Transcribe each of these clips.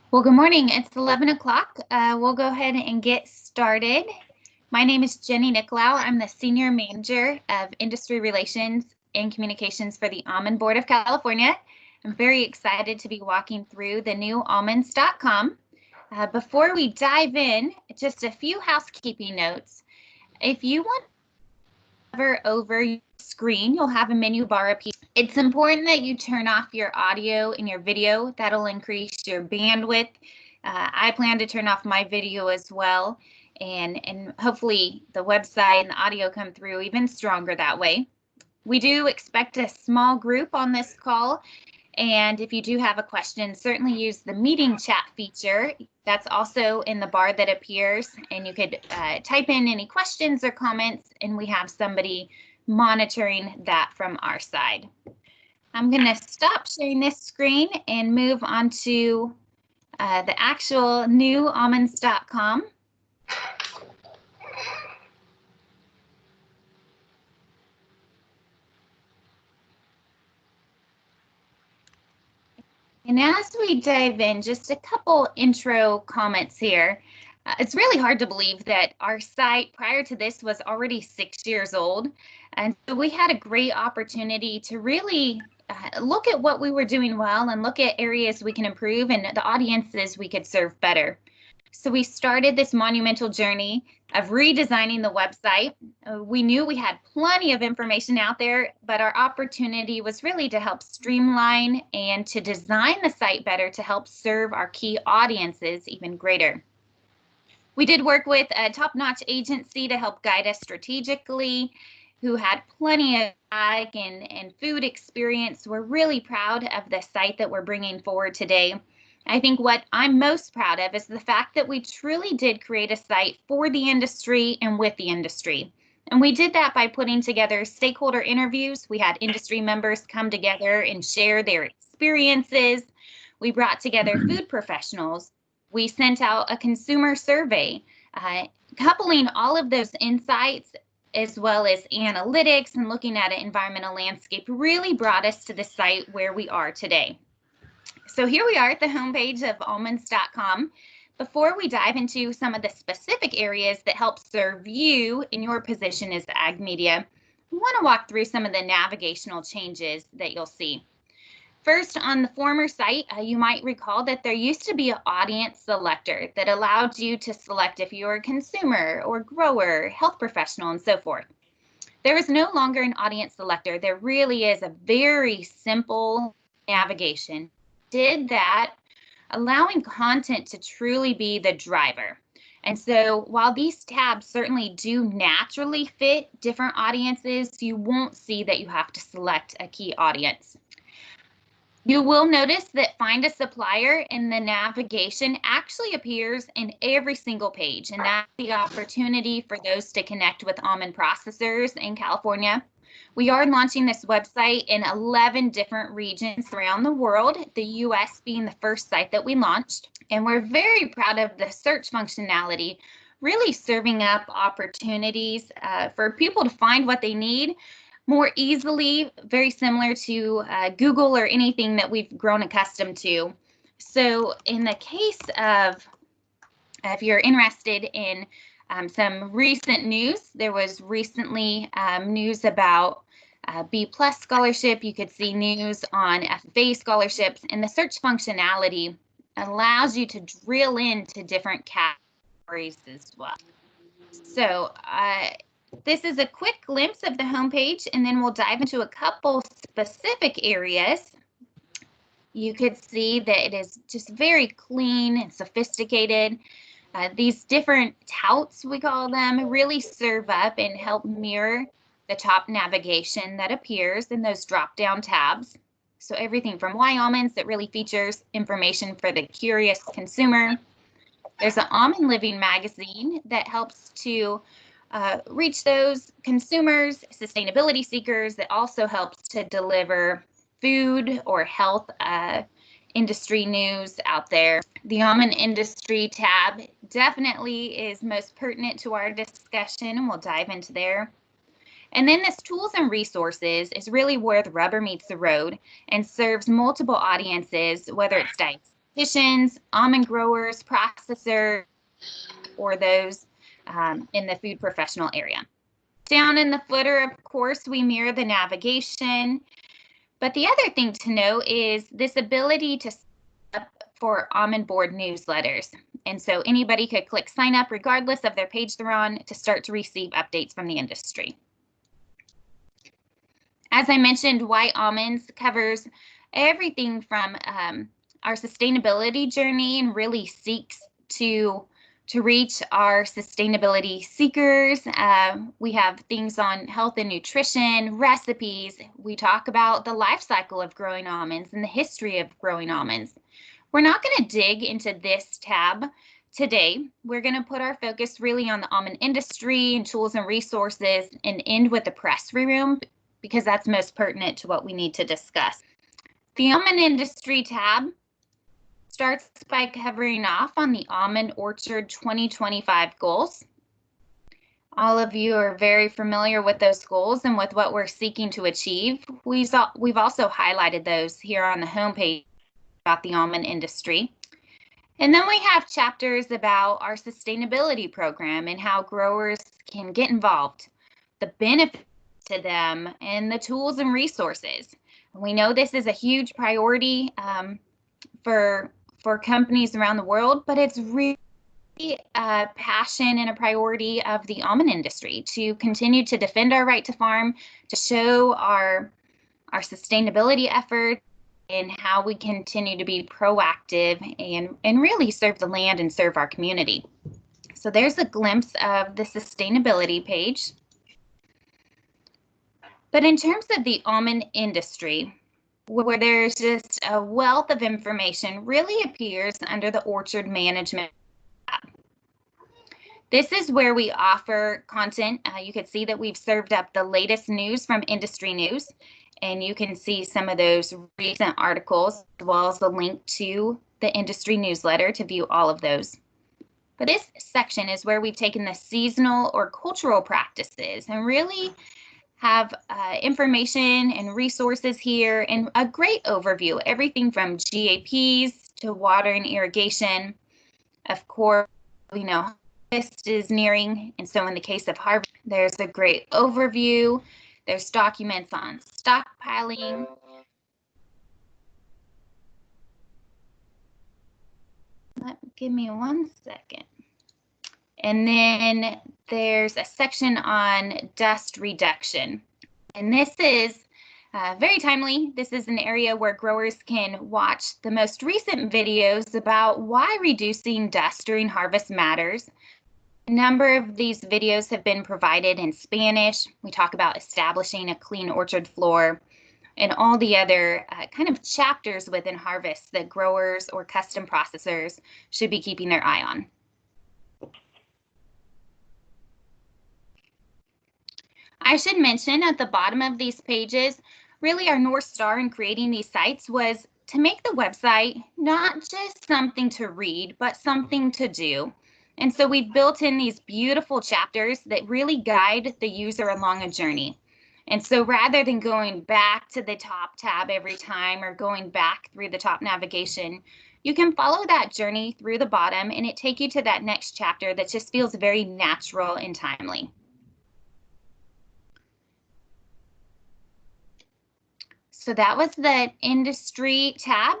Well, good morning. It's 11 o'clock. We'll go ahead and get started. My name is Jenny Nicolau. I'm the Senior Manager of Industry Relations and Communications for the Almond Board of California. I'm very excited to be walking through the new almonds.com. Before we dive in, just a few housekeeping notes. If you want to hover over your screen, you'll have a menu bar appear. It's important that you turn off your audio and your video. That'll increase your bandwidth. I plan to turn off my video as well, and hopefully the website and the audio come through even stronger that way. We do expect a small group on this call, and if you do have a question, certainly use the meeting chat feature. That's also in the bar that appears, and you could type in any questions or comments, and we have somebody monitoring that from our side. I'm going to stop sharing this screen and move on to the actual new almonds.com. And as we dive in, just a couple intro comments here. It's really hard to believe that our site prior to this was already 6 years old. And so we had a great opportunity to really look at what we were doing well and look at areas we can improve and the audiences we could serve better. So we started this monumental journey of redesigning the website. We knew we had plenty of information out there, but our opportunity was really to help streamline and to design the site better to help serve our key audiences even greater. We did work with a top-notch agency to help guide us strategically, who had plenty of ag and food experience. We're really proud of the site that we're bringing forward today. I think what I'm most proud of is the fact that we truly did create a site for the industry and with the industry. And we did that by putting together stakeholder interviews. We had industry members come together and share their experiences. We brought together food professionals. We sent out a consumer survey, coupling all of those insights as well as analytics and looking at an environmental landscape really brought us to the site where we are today. So here we are at the homepage of almonds.com. Before we dive into some of the specific areas that help serve you in your position as ag media, we want to walk through some of the navigational changes that you'll see. First, on the former site, you might recall that there used to be an audience selector that allowed you to select if you're a consumer or grower, health professional, and so forth. There is no longer an audience selector. There really is a very simple navigation. Did that, allowing content to truly be the driver. And so while these tabs certainly do naturally fit different audiences, you won't see that you have to select a key audience. You will notice that Find a Supplier in the navigation actually appears in every single page, and that's the opportunity for those to connect with almond processors in California. We are launching this website in 11 different regions around the world, the US being the first site that we launched. And we're very proud of the search functionality, really serving up opportunities for people to find what they need more easily, very similar to Google or anything that we've grown accustomed to. So in the case of, if you're interested in some recent news, there was recently news about B+ scholarship. You could see news on FFA scholarships, and the search functionality allows you to drill into different categories as well. So this is a quick glimpse of the homepage, and then we'll dive into a couple specific areas. You could see that it is just very clean and sophisticated. These different touts, we call them, really serve up and help mirror the top navigation that appears in those drop-down tabs. So everything from Why Almonds that really features information for the curious consumer. There's an Almond Living magazine that helps to reach those consumers, sustainability seekers, that also helps to deliver food or health industry news out there. The almond industry tab definitely is most pertinent to our discussion, and we'll dive into there. And then this tools and resources is really where the rubber meets the road and serves multiple audiences, whether it's dietitians, almond growers, processors, or those in the food professional area. Down in the footer, of course, we mirror the navigation. But the other thing to know is this ability to sign up for Almond Board newsletters. And so anybody could click sign up regardless of their page they're on to start to receive updates from the industry. As I mentioned, Why Almonds covers everything from our sustainability journey and really seeks to reach our sustainability seekers. We have things on health and nutrition, recipes. We talk about the life cycle of growing almonds and the history of growing almonds. We're not going to dig into this tab today. We're going to put our focus really on the almond industry and tools and resources and end with the press room because that's most pertinent to what we need to discuss. The almond industry tab starts by covering off on the Almond Orchard 2025 goals. All of you are very familiar with those goals and with what we're seeking to achieve. We've also highlighted those here on the homepage about the almond industry. And then we have chapters about our sustainability program and how growers can get involved, the benefits to them, and the tools and resources. We know this is a huge priority for companies around the world, but it's really a passion and a priority of the almond industry to continue to defend our right to farm, to show our sustainability efforts and how we continue to be proactive and really serve the land and serve our community. So there's a glimpse of the sustainability page. But in terms of the almond industry, where there's just a wealth of information, really appears under the Orchard Management tab. This is where we offer content. You can see that we've served up the latest news from industry news, and you can see some of those recent articles, as well as the link to the industry newsletter to view all of those. But this section is where we've taken the seasonal or cultural practices and really have information and resources here and a great overview, everything from GAPs to water and irrigation. Of course, we know harvest is nearing, and so in the case of harvest, there's a great overview. There's documents on stockpiling. Give me 1 second. And then there's a section on dust reduction. And this is very timely. This is an area where growers can watch the most recent videos about why reducing dust during harvest matters. A number of these videos have been provided in Spanish. We talk about establishing a clean orchard floor and all the other kind of chapters within harvest that growers or custom processors should be keeping their eye on. I should mention at the bottom of these pages, really our North Star in creating these sites was to make the website not just something to read, but something to do. And so we've built in these beautiful chapters that really guide the user along a journey. And so rather than going back to the top tab every time or going back through the top navigation, you can follow that journey through the bottom and it take you to that next chapter that just feels very natural and timely. So that was the industry tab.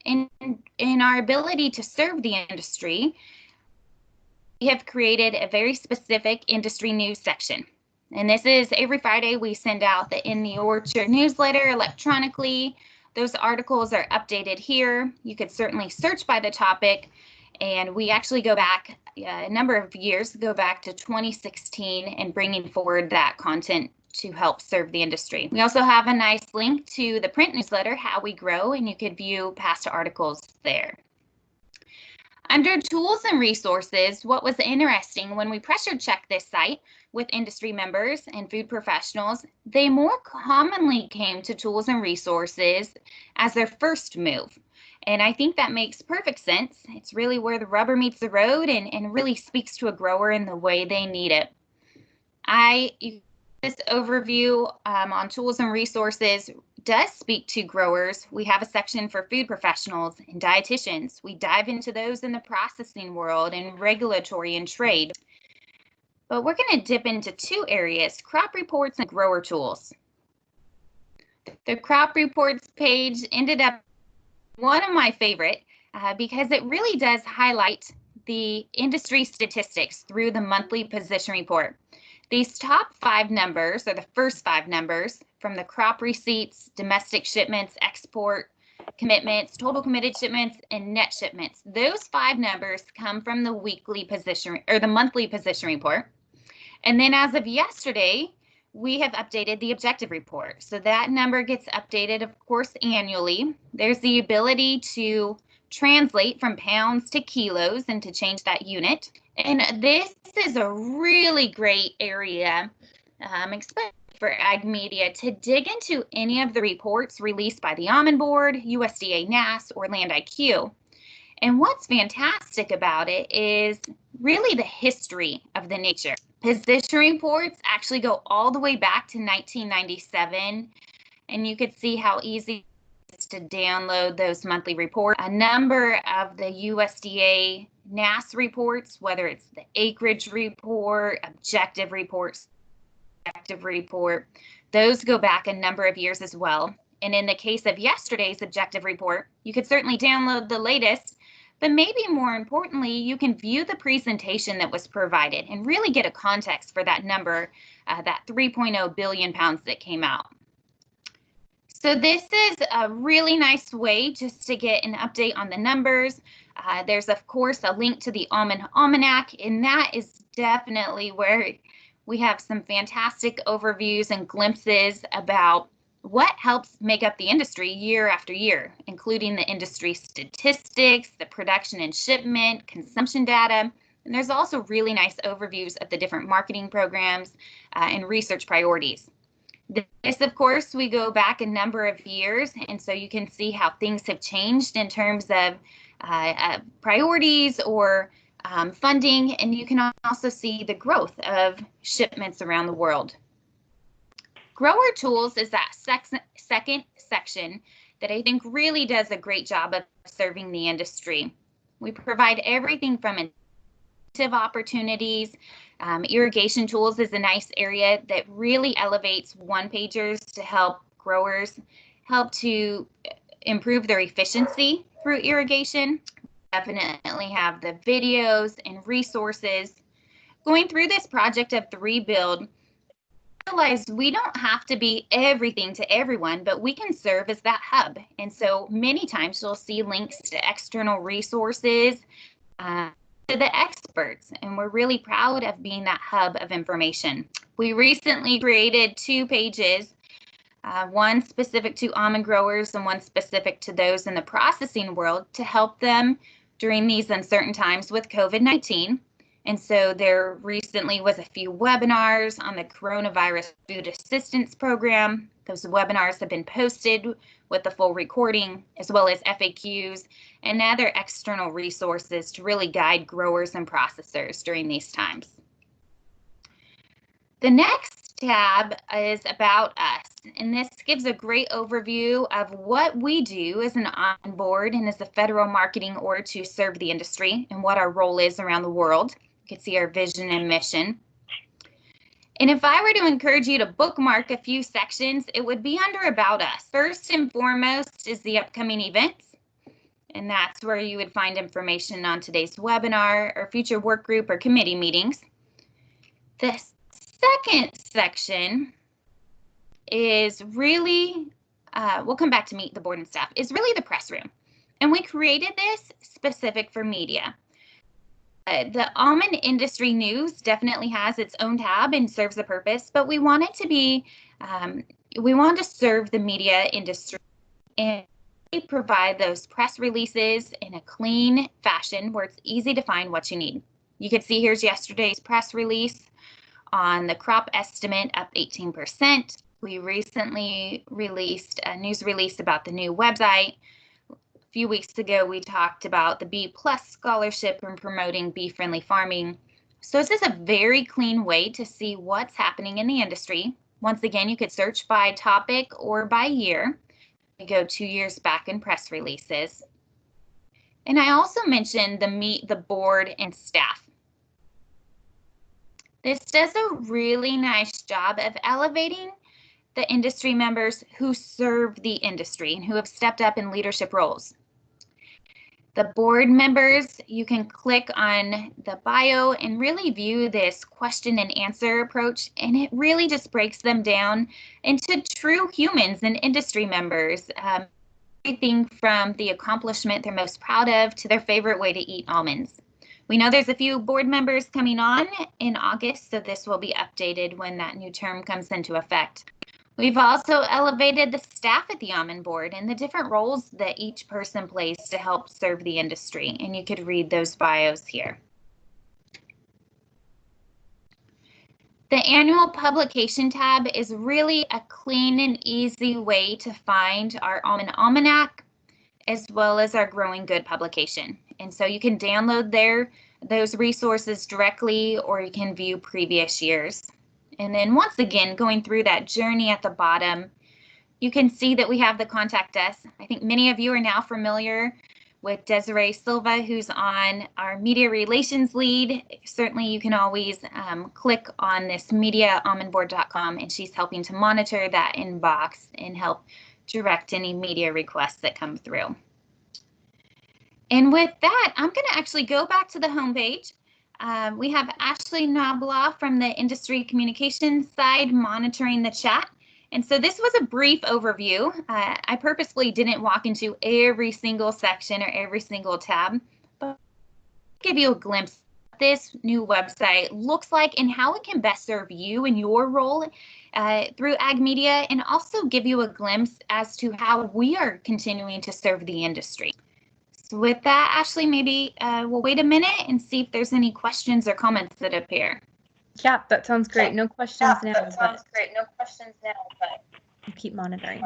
In our ability to serve the industry, we have created a very specific industry news section. And this is every Friday we send out the In the Orchard newsletter electronically. Those articles are updated here. You could certainly search by the topic. And we actually go back a number of years, go back to 2016 and bringing forward that content to help serve the industry. We also have a nice link to the print newsletter, How We Grow, and you could view past articles there. Under tools and resources, what was interesting when we pressure checked this site with industry members and food professionals, they more commonly came to tools and resources as their first move. And I think that makes perfect sense. It's really where the rubber meets the road and really speaks to a grower in the way they need it. This overview on tools and resources, does speak to growers, we have a section for food professionals and dietitians. We dive into those in the processing world and regulatory and trade. But we're going to dip into two areas, crop reports and grower tools. The crop reports page ended up one of my favorite because it really does highlight the industry statistics through the monthly position report. These top 5 numbers are the first 5 numbers from the crop receipts, domestic shipments, export commitments, total committed shipments, and net shipments. Those 5 numbers come from the weekly position or the monthly position report. And then as of yesterday, we have updated the objective report. So that number gets updated, of course, annually. There's the ability to translate from pounds to kilos and to change that unit. And this is a really great area, especially for ag media, to dig into any of the reports released by the Almond Board, USDA NASS, or Land IQ. And what's fantastic about it is really the history of the nature. Position reports actually go all the way back to 1997, and you could see how easy it is to download those monthly reports. A number of the USDA NASS reports, whether it's the acreage report, objective reports, those go back a number of years as well. And in the case of yesterday's objective report, you could certainly download the latest, but maybe more importantly, you can view the presentation that was provided and really get a context for that number, that 3.0 billion pounds that came out. So this is a really nice way just to get an update on the numbers. There's, of course, a link to the Almond Almanac, and that is definitely where we have some fantastic overviews and glimpses about what helps make up the industry year after year, including the industry statistics, the production and shipment, consumption data, and there's also really nice overviews of the different marketing programs and research priorities. This, of course, we go back a number of years, and so you can see how things have changed in terms of priorities or funding, and you can also see the growth of shipments around the world. Grower Tools is that second section that I think really does a great job of serving the industry. We provide everything from incentive opportunities. Irrigation Tools is a nice area that really elevates one-pagers to help growers help to improve their efficiency through irrigation. Definitely have the videos and resources. Going through this project of the rebuild, realize we don't have to be everything to everyone, but we can serve as that hub. And so many times you'll see links to external resources, to the experts, and we're really proud of being that hub of information. We recently created 2 pages, one specific to almond growers and one specific to those in the processing world to help them during these uncertain times with COVID-19. And so there recently was a few webinars on the Coronavirus Food Assistance Program. Those webinars have been posted with the full recording, as well as FAQs and other external resources to really guide growers and processors during these times. The next tab is About Us, and this gives a great overview of what we do as an on board and as a federal marketing org to serve the industry and what our role is around the world. You can see our vision and mission. And if I were to encourage you to bookmark a few sections, it would be under About Us. First and foremost is the upcoming events, and that's where you would find information on today's webinar or future work group or committee meetings. The second section is really, we'll come back to meet the board and staff, is really the press room. And we created this specific for media. The almond industry news definitely has its own tab and serves a purpose, but we want it to be, we want to serve the media industry and provide those press releases in a clean fashion where it's easy to find what you need. You can see here's yesterday's press release on the crop estimate up 18%. We recently released a news release about the new website. A few weeks ago, we talked about the B+ scholarship and promoting bee-friendly farming. So this is a very clean way to see what's happening in the industry Once again, you could search by topic or by year. We go 2 years back in press releases. And I also mentioned the board and staff. This does a really nice job of elevating the industry members who serve the industry and who have stepped up in leadership roles. The board members, you can click on the bio and really view this question and answer approach, and it really just breaks them down into true humans and industry members. Everything from the accomplishment they're most proud of to their favorite way to eat almonds. We know there's a few board members coming on in August, so this will be updated when that new term comes into effect. We've also elevated the staff at the Almond Board and the different roles that each person plays to help serve the industry, and you could read those bios here. The annual publication tab is really a clean and easy way to find our Almond Almanac as well as our Growing Good publication. And so you can download those resources directly, or you can view previous years. And then once again, going through that journey at the bottom, you can see that we have the contact us. I think many of you are now familiar with Desiree Silva, who's on our media relations lead. Certainly you can always click on this media@almondboard.com, and she's helping to monitor that inbox and help direct any media requests that come through. And with that, I'm going to actually go back to the homepage. We have Ashley Nabla from the industry communications side monitoring the chat. And so this was a brief overview. I purposely didn't walk into every single section or every single tab, but I'll give you a glimpse of what this new website looks like and how it can best serve you and your role through ag media, and also give you a glimpse as to how we are continuing to serve the industry. So with that, Ashley, maybe we'll wait a minute and see if there's any questions or comments that appear. Yeah, that sounds great. No questions now. That sounds great. No questions now, but we'll keep monitoring.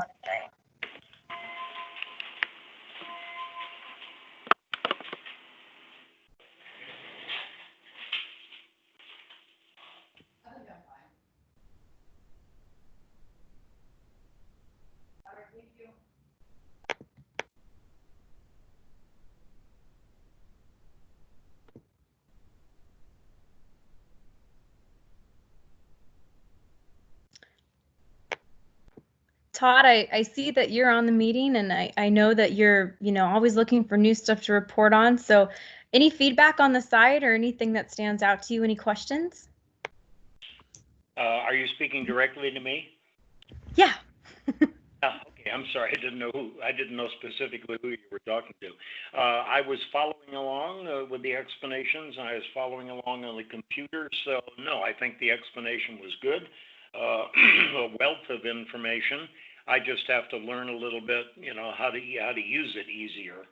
Todd, I see that you're on the meeting, and I know that you're, always looking for new stuff to report on. So any feedback on the site or anything that stands out to you? Any questions? Are you speaking directly to me? Yeah. Okay, I'm sorry. I didn't know specifically who you were talking to. I was following along with the explanations, and I was following along on the computer. So no, I think the explanation was good. A wealth of information. I just have to learn a little bit, how to use it easier.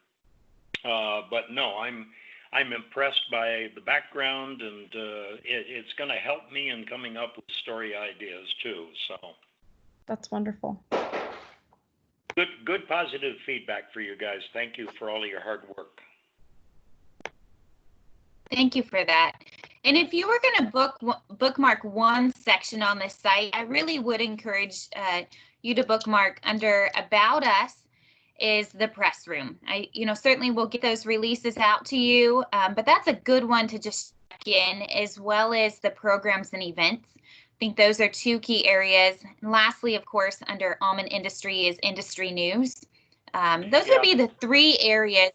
But no, I'm impressed by the background, and it's going to help me in coming up with story ideas too. So that's wonderful. Good positive feedback for you guys. Thank you for all of your hard work. Thank you for that. And if you were going to bookmark one section on this site, I really would encourage you to bookmark under About Us is the press room. Certainly we'll get those releases out to you, but that's a good one to just check in, as well as the programs and events. I think those are two key areas. And lastly, of course, under Almond Industry is industry news. Those would be the three areas.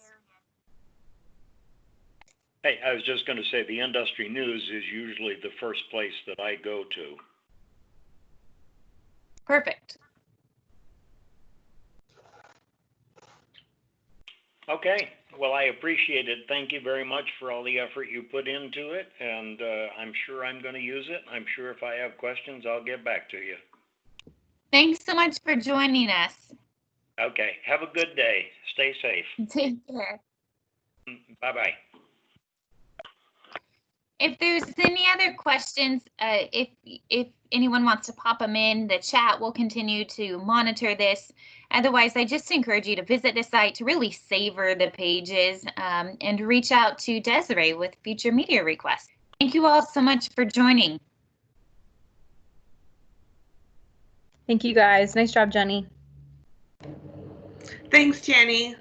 Hey, I was just going to say the industry news is usually the first place that I go to. Perfect. Okay. Well, I appreciate it. Thank you very much for all the effort you put into it, and I'm sure I'm going to use it. I'm sure if I have questions, I'll get back to you. Thanks so much for joining us. Okay. Have a good day. Stay safe. Take care. Bye-bye. If there's any other questions, if anyone wants to pop them in the chat, we'll continue to monitor this. Otherwise, I just encourage you to visit the site to really savor the pages and reach out to Desiree with future media requests. Thank you all so much for joining. Thank you guys. Nice job, Jenny. Thanks, Jenny.